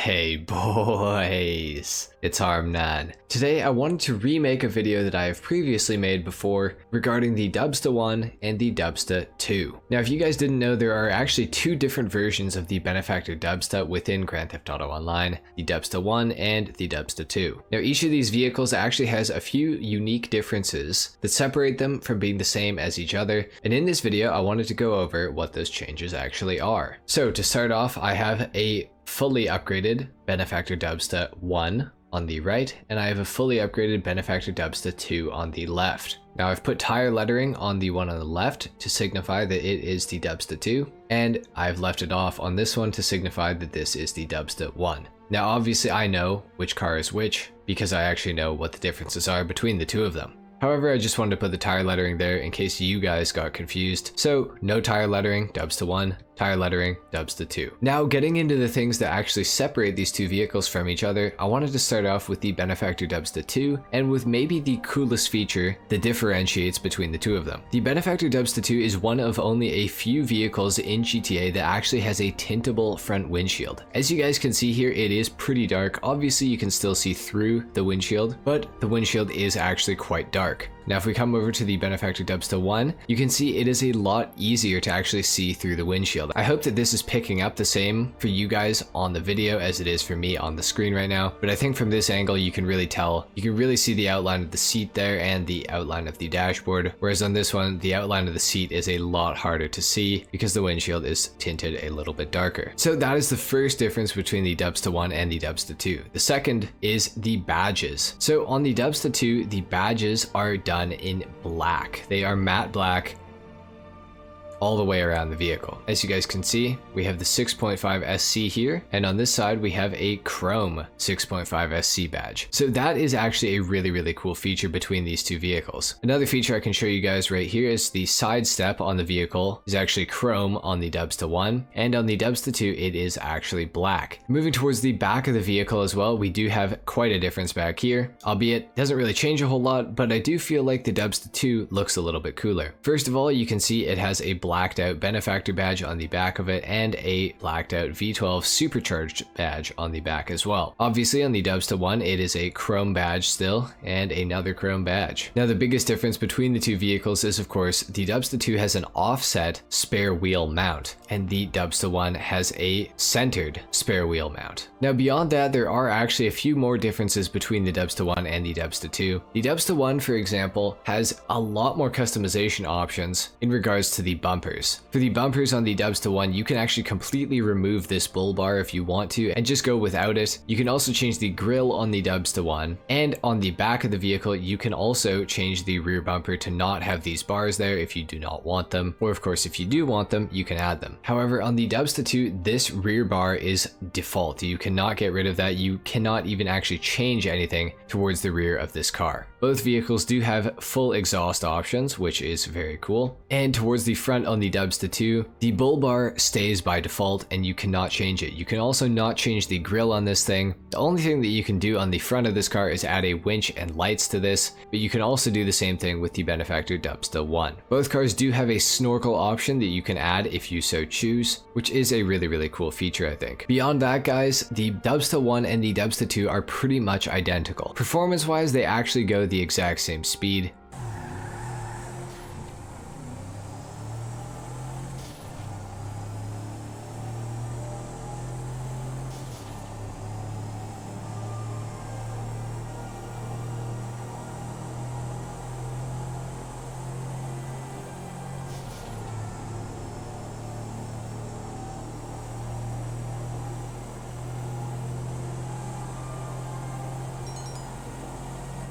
Hey boys, it's HarmNone. Today I wanted to remake a video that I have previously made before regarding the Dubsta 1 and the Dubsta 2. Now if you guys didn't know, there are actually two different versions of the Benefactor Dubsta within Grand Theft Auto Online, the Dubsta 1 and the Dubsta 2. Now each of these vehicles actually has a few unique differences that separate them from being the same as each other, and in this video I wanted to go over what those changes actually are. So to start off, I have a fully upgraded Benefactor Dubsta 1 on the right, and I have a fully upgraded Benefactor Dubsta 2 on the left. Now I've put tire lettering on the one on the left to signify that it is the Dubsta 2, and I've left it off on this one to signify that this is the Dubsta 1. Now obviously I know which car is which because I actually know what the differences are between the two of them. However, I just wanted to put the tire lettering there in case you guys got confused. So no tire lettering, Dubsta 1, tire lettering, Dubsta 2. Now getting into the things that actually separate these two vehicles from each other, I wanted to start off with the Benefactor Dubsta 2 and with maybe the coolest feature that differentiates between the two of them. The Benefactor Dubsta 2 is one of only a few vehicles in GTA that actually has a tintable front windshield. As you guys can see here, it is pretty dark. Obviously you can still see through the windshield, but the windshield is actually quite dark. Now if we come over to the Benefactor Dubsta 1, you can see it is a lot easier to actually see through the windshield. I hope that this is picking up the same for you guys on the video as it is for me on the screen right now, but I think from this angle you can really tell, you can really see the outline of the seat there and the outline of the dashboard, whereas on this one the outline of the seat is a lot harder to see because the windshield is tinted a little bit darker. So that is the first difference between the Dubsta 1 and the Dubsta 2. The second is the badges. So on the Dubsta 2, the badges are done in black. They are matte black all the way around the vehicle. As you guys can see, we have the 6.5 SC here, and on this side we have a chrome 6.5 SC badge. So that is actually a really cool feature between these two vehicles. Another feature I can show you guys right here is the side step on the vehicle is actually chrome on the Dubsta 1, and on the Dubsta 2 it is actually black. Moving towards the back of the vehicle as well, we do have quite a difference back here, albeit doesn't really change a whole lot, but I do feel like the Dubsta 2 looks a little bit cooler. First of all, you can see it has a blacked out Benefactor badge on the back of it and a blacked out V12 supercharged badge on the back as well. Obviously on the Dubsta 1 it is a chrome badge still and another chrome badge. Now the biggest difference between the two vehicles is of course the Dubsta 2 has an offset spare wheel mount and the Dubsta 1 has a centered spare wheel mount. Now beyond that, there are actually a few more differences between the Dubsta 1 and the Dubsta 2. The Dubsta 1, for example, has a lot more customization options in regards to the bumpers. For the bumpers on the Dubsta 1, you can actually completely remove this bull bar if you want to and just go without it. You can also change the grille on the Dubsta 1, and on the back of the vehicle you can also change the rear bumper to not have these bars there if you do not want them, or of course if you do want them you can add them. However, on the Dubsta 2 this rear bar is default. You cannot get rid of that. You cannot even actually change anything towards the rear of this car. Both vehicles do have full exhaust options, which is very cool, and towards the front on the Dubsta 2, the bull bar stays by default and you cannot change it. You can also not change the grille on this thing. The only thing that you can do on the front of this car is add a winch and lights to this, but you can also do the same thing with the Benefactor Dubsta 1. Both cars do have a snorkel option that you can add if you so choose, which is a really cool feature I think. Beyond that guys, the Dubsta 1 and the Dubsta 2 are pretty much identical. Performance wise, they actually go the exact same speed.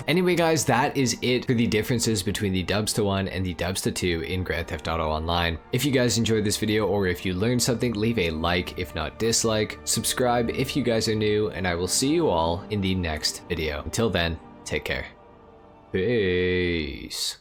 Anyway guys, that is it for the differences between the Dubsta 1 and the Dubsta 2 in Grand Theft Auto Online. If you guys enjoyed this video or if you learned something, leave a like, if not dislike, subscribe if you guys are new, and I will see you all in the next video. Until then, take care. Peace.